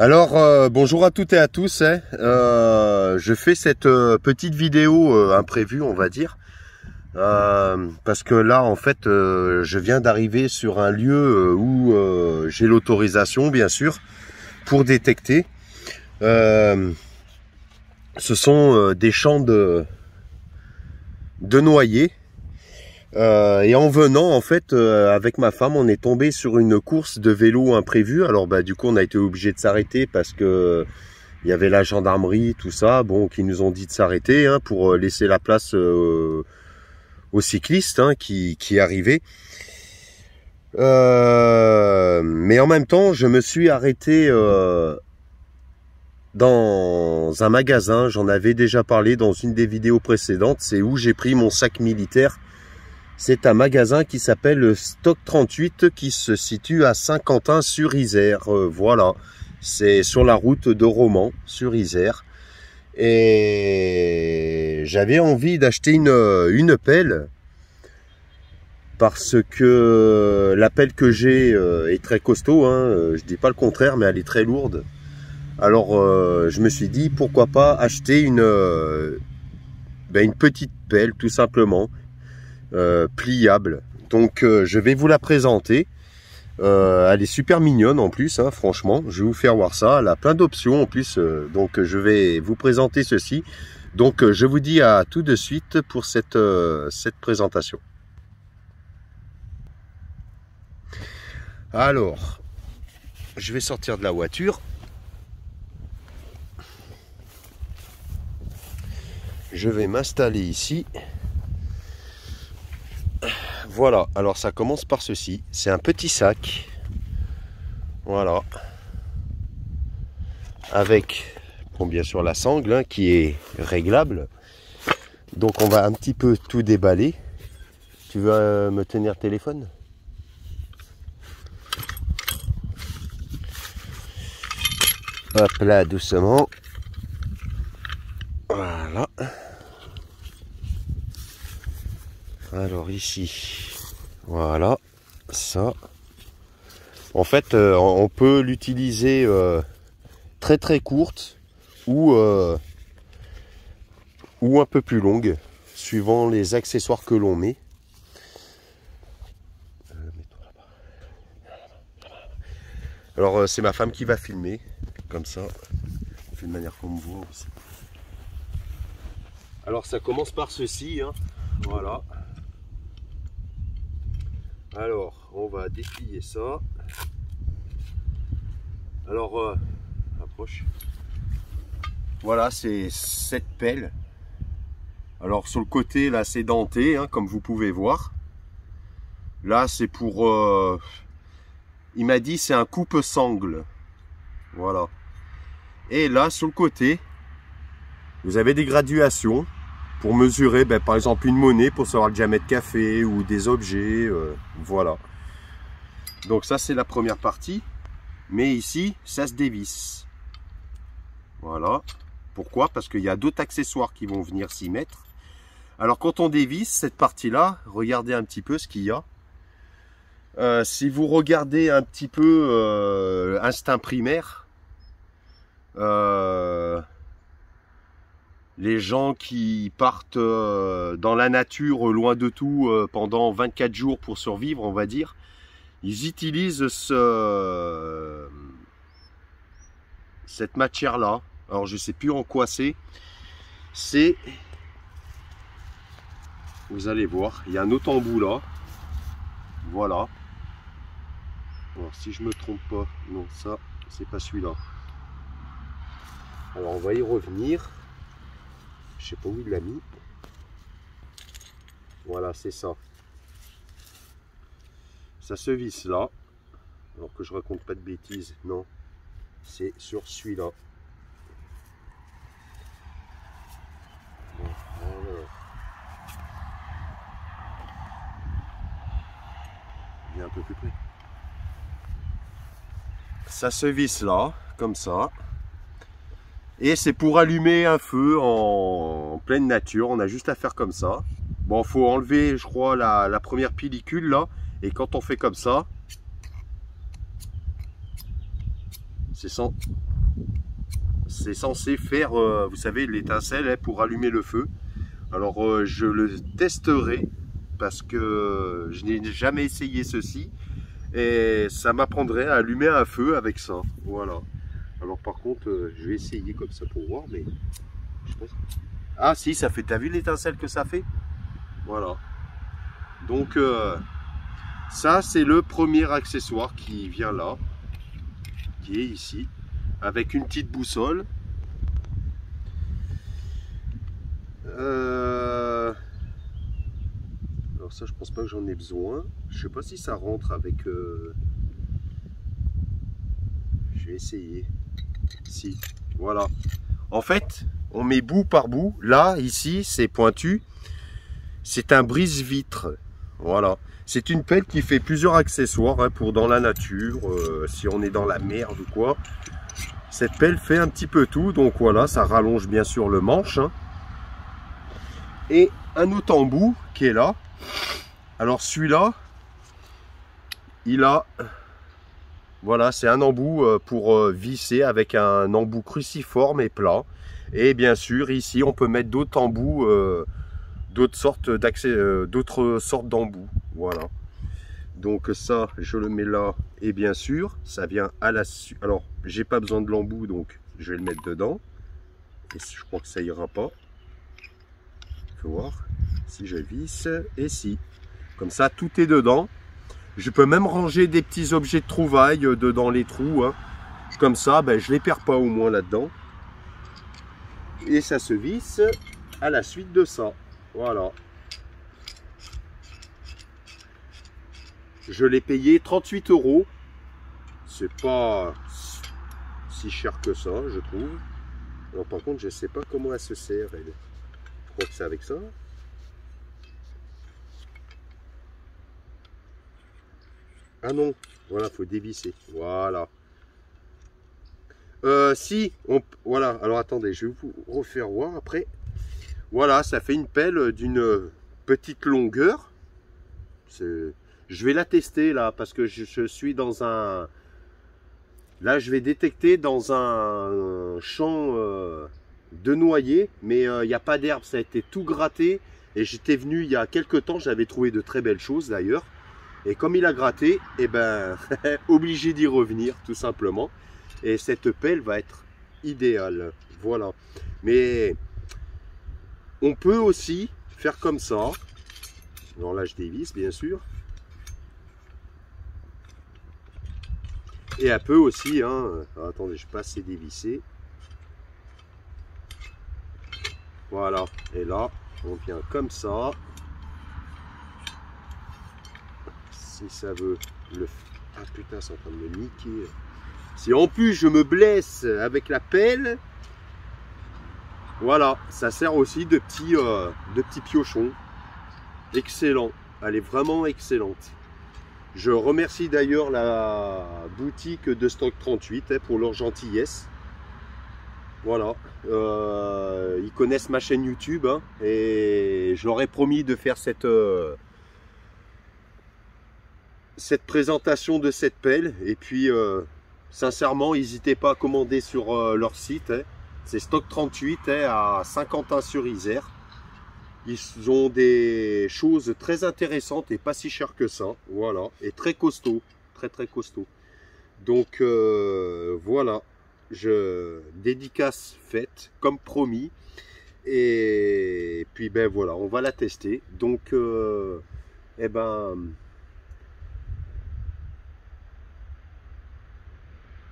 Alors, bonjour à toutes et à tous. Je fais cette petite vidéo imprévue, on va dire, parce que là, en fait, je viens d'arriver sur un lieu où j'ai l'autorisation, bien sûr, pour détecter. Ce sont des champs de noyers. Et en venant, en fait, avec ma femme, on est tombé sur une course de vélo imprévue. Alors, du coup, on a été obligé de s'arrêter parce que il y avait la gendarmerie, tout ça, bon, qui nous ont dit de s'arrêter pour laisser la place aux cyclistes qui arrivaient. Mais en même temps, je me suis arrêté dans un magasin. J'en avais déjà parlé dans une des vidéos précédentes. C'est où j'ai pris mon sac militaire. C'est un magasin qui s'appelle Stock 38 qui se situe à Saint-Quentin-sur-Isère. Voilà, c'est sur la route de Romans, sur Isère. Et j'avais envie d'acheter une pelle parce que la pelle que j'ai est très costaud. Je dis pas le contraire, mais elle est très lourde. Alors je me suis dit pourquoi pas acheter une petite pelle tout simplement. Pliable. Donc je vais vous la présenter. Elle est super mignonne en plus, franchement. Je vais vous faire voir ça. Elle a plein d'options en plus. Donc je vais vous présenter ceci. Donc je vous dis à tout de suite pour cette présentation. Alors, je vais sortir de la voiture. Je vais m'installer ici. Voilà, alors ça commence par ceci. C'est un petit sac. Voilà. Avec, bon, bien sûr, la sangle qui est réglable. Donc on va un petit peu tout déballer. Tu veux me tenir le téléphone? Hop là, doucement. Voilà. Alors ici, voilà, ça. En fait, on peut l'utiliser très très courte ou un peu plus longue, suivant les accessoires que l'on met. Alors c'est ma femme qui va filmer, comme ça, de manière qu'on me voit aussi. Alors ça commence par ceci, voilà. Alors, on va déplier ça. Alors, approche. Voilà, c'est cette pelle. Alors, sur le côté, là, c'est denté, comme vous pouvez voir. Là, c'est pour... il m'a dit, c'est un coupe-sangle. Voilà. Et là, sur le côté, vous avez des graduations pour mesurer, par exemple, une monnaie pour savoir le diamètre café ou des objets. Voilà. Donc ça, c'est la première partie. Mais ici, ça se dévisse. Voilà. Pourquoi? Parce qu'il y a d'autres accessoires qui vont venir s'y mettre. Alors, quand on dévisse cette partie-là, regardez un petit peu ce qu'il y a. Si vous regardez un petit peu instinct primaire, les gens qui partent dans la nature, loin de tout, pendant 24 jours pour survivre, on va dire, ils utilisent cette matière-là. Alors, je ne sais plus en quoi c'est. C'est, vous allez voir, il y a un autre embout là. Voilà. Alors, si je me trompe pas, non, ça, c'est pas celui-là. Alors, on va y revenir. Je sais pas où il l'a mis. Voilà, c'est ça. Ça se visse là. Alors que je raconte pas de bêtises. Non. C'est sur celui-là. Voilà. Viens un peu plus près. Ça se visse là, comme ça. Et c'est pour allumer un feu en pleine nature. On a juste à faire comme ça. Bon, faut enlever, je crois, la première pellicule là. Et quand on fait comme ça, C'est censé faire, vous savez, l'étincelle pour allumer le feu. Alors je le testerai parce que je n'ai jamais essayé ceci et ça m'apprendrait à allumer un feu avec ça. Voilà. Alors par contre, je vais essayer comme ça pour voir, mais je pense... Ah si, ça fait. T'as vu l'étincelle que ça fait? Voilà. Donc ça c'est le premier accessoire qui vient là, qui est ici, avec une petite boussole. Alors ça je pense pas que j'en ai besoin. Je sais pas si ça rentre avec... Je vais essayer. Si, voilà. En fait, on met bout par bout. Là, ici, c'est pointu. C'est un brise-vitre. Voilà. C'est une pelle qui fait plusieurs accessoires hein, pour dans la nature, si on est dans la merde ou quoi. Cette pelle fait un petit peu tout. Donc voilà, ça rallonge bien sûr le manche. Hein. Et un autre embout qui est là. Alors celui-là, il a... Voilà, c'est un embout pour visser avec un embout cruciforme et plat. Et bien sûr, ici, on peut mettre d'autres embouts, d'autres sortes d'embouts. Voilà. Donc ça, je le mets là. Et bien sûr, ça vient à la suite. Alors, j'ai pas besoin de l'embout, donc je vais le mettre dedans. Et je crois que ça ira pas. Il faut voir si je visse. Et si. Comme ça, tout est dedans. Je peux même ranger des petits objets de trouvailles dans les trous. Hein. Comme ça, ben, je ne les perds pas au moins là-dedans. Et ça se visse à la suite de ça. Voilà. Je l'ai payé 38 €. C'est pas si cher que ça, je trouve. Alors par contre, je ne sais pas comment elle se sert. Elle. Je crois que c'est avec ça. Ah non, voilà, faut dévisser. Voilà. Voilà, alors attendez, je vais vous refaire voir après. Voilà, ça fait une pelle d'une petite longueur. Je vais la tester là, parce que je suis dans un... Là, je vais détecter dans un champ de noyer, mais il n'y a pas d'herbe, ça a été tout gratté. Et j'étais venu il y a quelques temps, j'avais trouvé de très belles choses d'ailleurs. Et comme il a gratté, eh ben, obligé d'y revenir tout simplement. Et cette pelle va être idéale. Voilà. Mais on peut aussi faire comme ça. Alors là, je dévisse bien sûr. Et elle peut aussi, hein, alors, attendez, je passe et dévisser. Voilà. Et là, on vient comme ça. Si ça veut le... Ah putain, c'est en train de me niquer. Si en plus je me blesse avec la pelle, voilà, ça sert aussi de petits piochons. Excellent, elle est vraiment excellente. Je remercie d'ailleurs la boutique de Stock 38 pour leur gentillesse. Voilà, ils connaissent ma chaîne YouTube hein, et je leur ai promis de faire cette présentation de cette pelle. Et puis sincèrement, n'hésitez pas à commander sur leur site. Hein. C'est Stock 38 hein, à Saint-Quentin-sur-Isère. Ils ont des choses très intéressantes et pas si cher que ça. Voilà, et très costaud, très costaud. Donc voilà, dédicace faite comme promis. Et puis ben voilà, on va la tester. Donc eh ben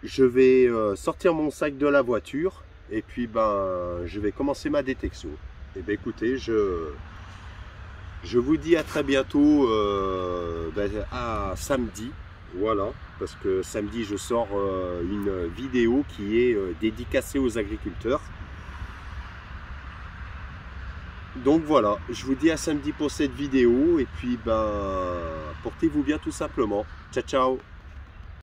je vais sortir mon sac de la voiture et puis ben je vais commencer ma détection. Et ben écoutez, je vous dis à très bientôt à samedi. Voilà, parce que samedi je sors une vidéo qui est dédicacée aux agriculteurs. Donc voilà, je vous dis à samedi pour cette vidéo et puis ben portez-vous bien tout simplement. Ciao ciao.